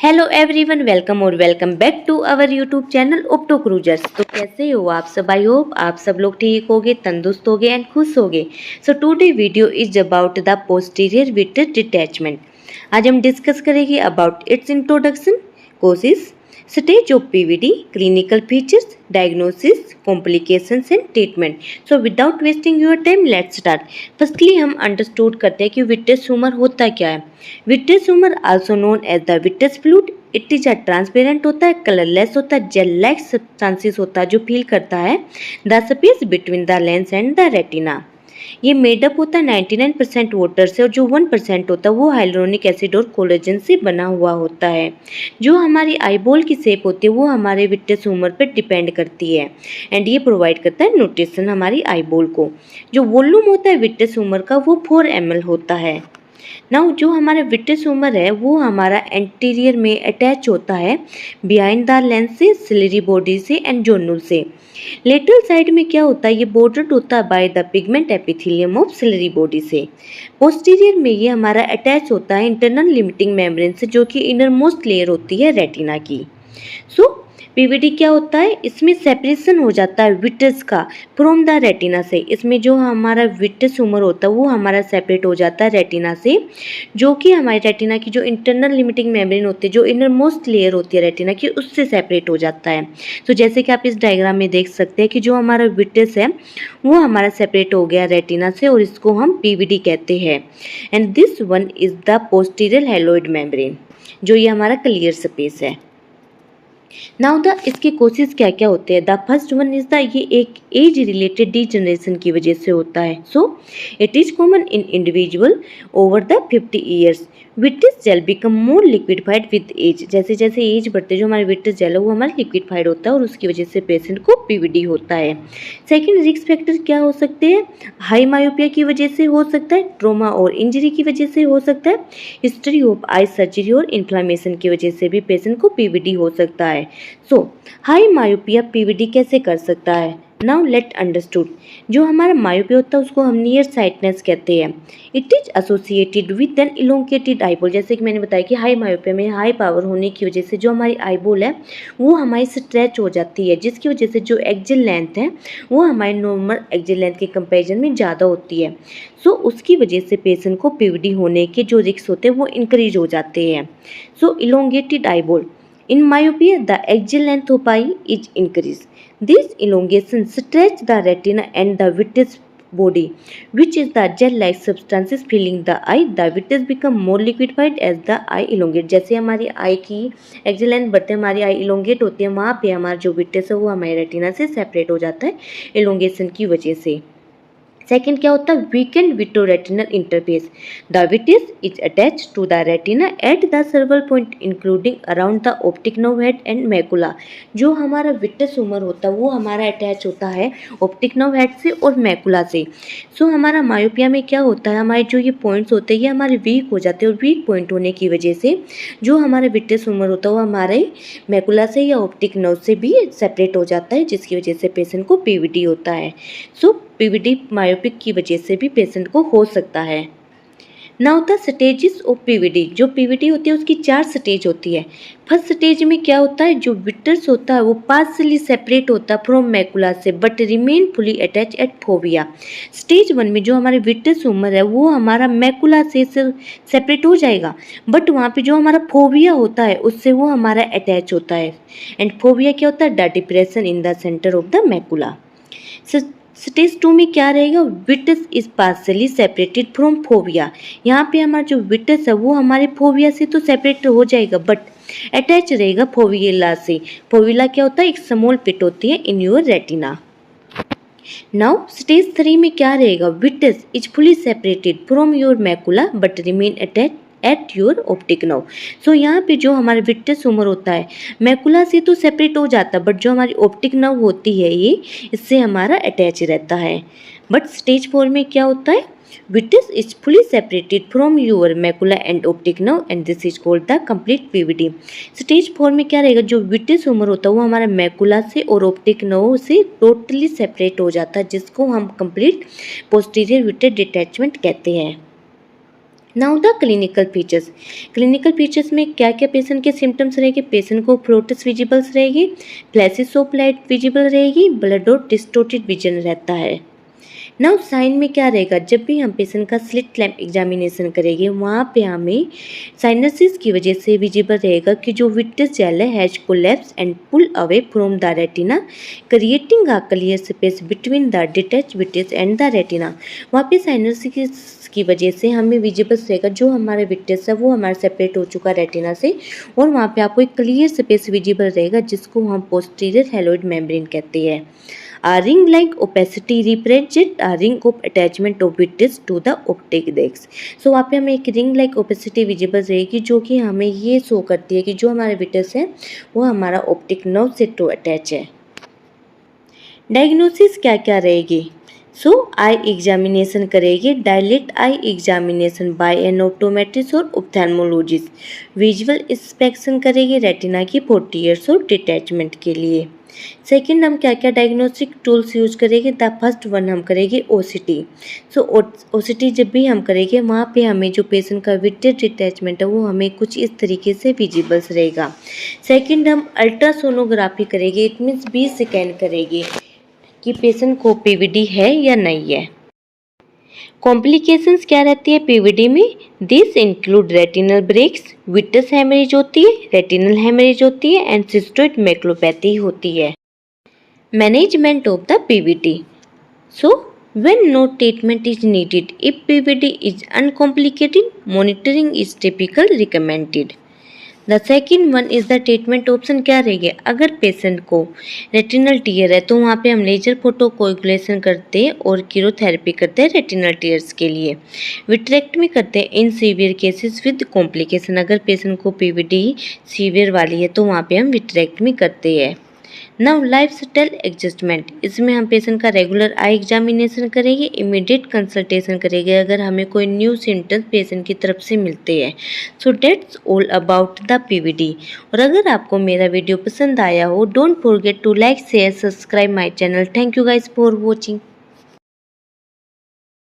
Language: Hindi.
हेलो एवरीवन, वेलकम और welcome back to our YouTube channel Opto-Cruisers। तो कैसे हो आप सब? आई होप आप सब लोग ठीक होगे, तंदुरुस्त होगे एंड खुश होगे। So today video is about the posterior vitreous detachment. आज हम डिस्कस करेंगे about its introduction, causes, stage of PVD, clinical features, diagnosis, complications and treatment. So without wasting your time let's start. Firstly हम अंडरस्टूड करते हैं कि विट्रियस ट्यूमर होता क्या है। Vitreous humour also known as the vitreous fluid. It is a transparent होता है, कलरलेस होता है, जेल लाइक सब्सटेंसेस होता है जो फील करता है the space between the lens and the retina. ये मेडअप होता है 99% वाटर से और जो 1% होता है वो हाइलुरोनिक एसिड और कोलेजन से बना हुआ होता है। जो हमारी आईबॉल की शेप होती है वो हमारे विट्रियस ट्यूमर पर डिपेंड करती है एंड ये प्रोवाइड करता है न्यूट्रिशन हमारी आईबॉल को। जो वॉल्यूम होता है विट्रियस ट्यूमर का वो 4 ml होता है। नाउ जो हमारा विट्रियस ट्यूमर है वो हमारा एंटीरियर में अटैच होता है बिहाइंड द लेंस से, सिलरी बॉडी से एंड जोनुल से। लेटरल साइड में क्या होता है, ये बॉर्डर्ड होता है by the pigment epithelium of ciliary body से। पोस्टीरियर में ये हमारा अटैच होता है इंटरनल लिमिटिंग मेम्ब्रेन से जो कि इनर मोस्ट लेयर होती है रेटिना की। सो पीवीडी क्या होता है, इसमें सेपरेशन हो जाता है विट्रियस का फ्रॉम द रेटिना से। इसमें जो हमारा विट्रियस ट्यूमर होता है वो हमारा सेपरेट हो जाता है रेटिना से, जो कि हमारे रेटिना की जो इंटरनल लिमिटिंग मेम्ब्रेन होती है, जो इनर मोस्ट लेयर होती है रेटिना की, उससे सेपरेट हो जाता है। तो जैसे कि आप इस डायग्राम में देख सकते हैं कि जो हमारा विट्रियस है वो हमारा सेपरेट हो गया रेटिना से और इसको हम पीवीडी कहते हैं। And this one is the posterior hyaloid membrane, जो ये हमारा क्लियर स्पेस है। नाउ द इसके कोसेस क्या क्या होते हैं। The first one is the ये एक एज रिलेटेड डीजनरेशन की वजह से होता है। So it is common in individual over the 50 years. Vitreous gel become more liquidified with age. जैसे जैसे एज बढ़ते जो हमारे विट्रियस जेल है वो हमारा लिक्विडिफाइड होता है और उसकी वजह से पेशेंट को पीवीडी होता है। सेकेंड रिस्क फैक्टर क्या हो सकते हैं, हाई मायोपिया की वजह से हो सकता है, ट्रोमा और इंजरी की वजह से हो सकता है, हिस्ट्री ऑफ आई सर्जरी और इन्फ्लामेशन की वजह से भी पेशेंट को पीवीडी हो सकता है। सो हाई मायोपिया पीवीडी कैसे कर सकता है। Now let understood. जो हमारा मायोपिया होता है उसको हम नियर साइटनेस कहते हैं। It is associated with an elongated eyeball. जैसे कि मैंने बताया कि हाई मायोपिया में हाई पावर होने की वजह से जो हमारी आईबॉल है वो हमारी स्ट्रेच हो जाती है, जिसकी वजह से जो एक्जिल लेंथ है वो हमारी नॉर्मल एक्जिल लेंथ के कंपेरिजन में ज़्यादा होती है। सो उसकी वजह से पेशेंट को पीवीडी होने के जो रिस्क होते हैं वो इंक्रीज हो जाते हैं। So elongated eyeball in myopia, the axial length of eye is increased. This elongation stretch the retina and the vitreous body, which is the gel-like substances filling the eye. The vitreous become more liquefied as the eye elongate. जैसे हमारी आई की एक्सियल लेंथ बढ़ते हमारी आई इलोंगेट होती है, वहाँ पे हमारा जो विट्रियस है वो हमारे रेटिना से सेपरेट हो जाता है इलोंगेशन की वजह से। सेकेंड क्या होता है, weakened vitreoretinal interface. The vitreous is attach to the retina at the several point including around the optic nerve head and macula. जो हमारा विट्रियस ट्यूमर होता है वो हमारा अटैच होता है ऑप्टिक नर्व हेड से और मैकुला से। सो हमारा मायोपिया में क्या होता है, हमारे जो ये पॉइंट्स होते हैं ये हमारे वीक हो जाते हैं और वीक पॉइंट होने की वजह से जो हमारा विट्रियस ट्यूमर होता है वो हमारे मैकुला से या ऑप्टिक नर्व से भी सेपरेट हो जाता है, जिसकी वजह से पेशेंट को पीवीडी होता है। सो पीवीडी मायोपिक की वजह से भी पेशेंट को हो सकता है। Now the stages of PVD. जो पीवीडी होती है उसकी 4 स्टेज होती है। फर्स्ट स्टेज में क्या होता है, जो विट्रियस होता है वो पार्शियली सेपरेट होता है फ्रॉम मैकुला से but remain fully attach eight fovea. Stage 1 में जो हमारे विट्रियस ट्यूमर है वो हमारा मैकुला से सेपरेट हो जाएगा, बट वहाँ पे जो हमारा फोविया होता है उससे वो हमारा अटैच होता है। एंड फोविया क्या होता है, the depression in the centre of the macula. Stage 2 में क्या रहेगा, vitreous is partially separated from fovea. यहाँ पे हमारा जो विट्रियस है वो हमारे फोविया से तो सेपरेट हो जाएगा बट अटैच रहेगा फोविला से। फोविला क्या होता है, एक स्मॉल पिट होती है in your retina. Now stage 3 में क्या रहेगा, vitreous is fully separated from your macula but remain attach at your optic nerve. So यहाँ पे जो हमारा विट्रियस ट्यूमर होता है मैकुला से तो सेपरेट हो जाता है बट जो हमारी ऑप्टिक नर्व होती है ये इससे हमारा अटैच रहता है। बट स्टेज 4 में क्या होता है, vitreous is fully separated from your macula and optic nerve and this is called the complete PVD. Stage 4 में क्या रहेगा, जो विट्रियस ट्यूमर होता है वो हमारा मैकुला से और ऑप्टिक नर्व से टोटली सेपरेट हो जाता है, जिसको हम कंप्लीट पोस्टीरियर विट्रियस डिटैचमेंट कहते हैं। नाउ द क्लिनिकल फीचर्स में क्या क्या पेशेंट के सिम्टम्स रहेंगे। पेशेंट को प्रोटस विजिबल्स रहेगी, फ्लैशेस ऑफ लाइट विजिबल रहेगी, ब्लड और डिस्टोर्टेड विजन रहता है। नाउ साइन में क्या रहेगा, जब भी हम पेशेंट का स्लिट लैम्प एग्जामिनेशन करेंगे वहाँ पे हमें साइनसिस की वजह से विजिबल रहेगा कि जो vitreous gel has collapse and pull away from the retina creating a clear space between the detach vitreous and the retina. वहाँ पे साइनसिस की वजह से हमें विजिबल रहेगा, जो हमारा विट्रेस है वो हमारा सेपरेट हो चुका रेटिना से, और वहाँ पे आपको एक क्लियर स्पेस विजिबल रहेगा जिसको हम पोस्टीरियर हेलोइड मेम्ब्रेन कहते हैं। A ring-like opacity represents a ring of attachment of vitreous to the optic disc. So वहाँ पे हमें एक रिंग लाइक ओपेसिटी विजिबल रहेगी जो कि हमें ये शो करती है कि जो हमारा विट्रेस है वो हमारा ऑप्टिक नर्व से टू अटैच है। डायग्नोसिस क्या क्या रहेगी। आई एग्जामिनेशन करेगी, dilate eye examination by N optometrist और ऑप्थेल्मोलॉजिस्ट। विजुअल इंस्पेक्शन करेगी रेटिना की 40 ईयर्स और डिटैचमेंट के लिए। सेकेंड हम क्या क्या डायग्नोस्टिक टूल्स यूज करेंगे। द फर्स्ट वन हम करेंगे ओसीटी। ओसीटी जब भी हम करेंगे वहाँ पे हमें जो पेशेंट का विट्रेस डिटैचमेंट है वो हमें कुछ इस तरीके से विजिबल्स रहेगा। सेकेंड हम अल्ट्रासोनोग्राफी करेंगे, इट मीन्स 20 स्कैन करेंगे कि पेशेंट को पीवीडी है या नहीं है। कॉम्प्लिकेशंस क्या रहती है पीवीडी में। This include retinal breaks, vitreous hemorrhage होती है, रेटिनल हेमरेज होती है एंड सिस्टोइड मैकुलोपैथी होती है। Management of the PVD. When no treatment is needed, if PVD is uncomplicated, monitoring is typically recommended. The second one is the treatment option क्या रहेगी। अगर पेशेंट को रेटिनल टीयर है तो वहाँ पे हम लेजर फोटो कोएगुलेशन करते हैं और कीरोथेरेपी करते हैं रेटिनल टीयर्स के लिए। विट्रेक्टमी करते हैं in severe cases with complication. अगर पेशेंट को पीवीडी सीवियर वाली है तो वहाँ पे हम विट्रेक्टमी करते हैं। नाउ लाइफ स्टाइल एडजस्टमेंट, इसमें हम पेशेंट का रेगुलर आई एग्जामिनेशन करेंगे, इमीडिएट कंसल्टेशन करेंगे अगर हमें कोई न्यू सिम्टम्स पेशेंट की तरफ से मिलते हैं। So that's all about the PVD. और अगर आपको मेरा वीडियो पसंद आया हो, don't forget to like share subscribe my channel. Thank you guys for watching.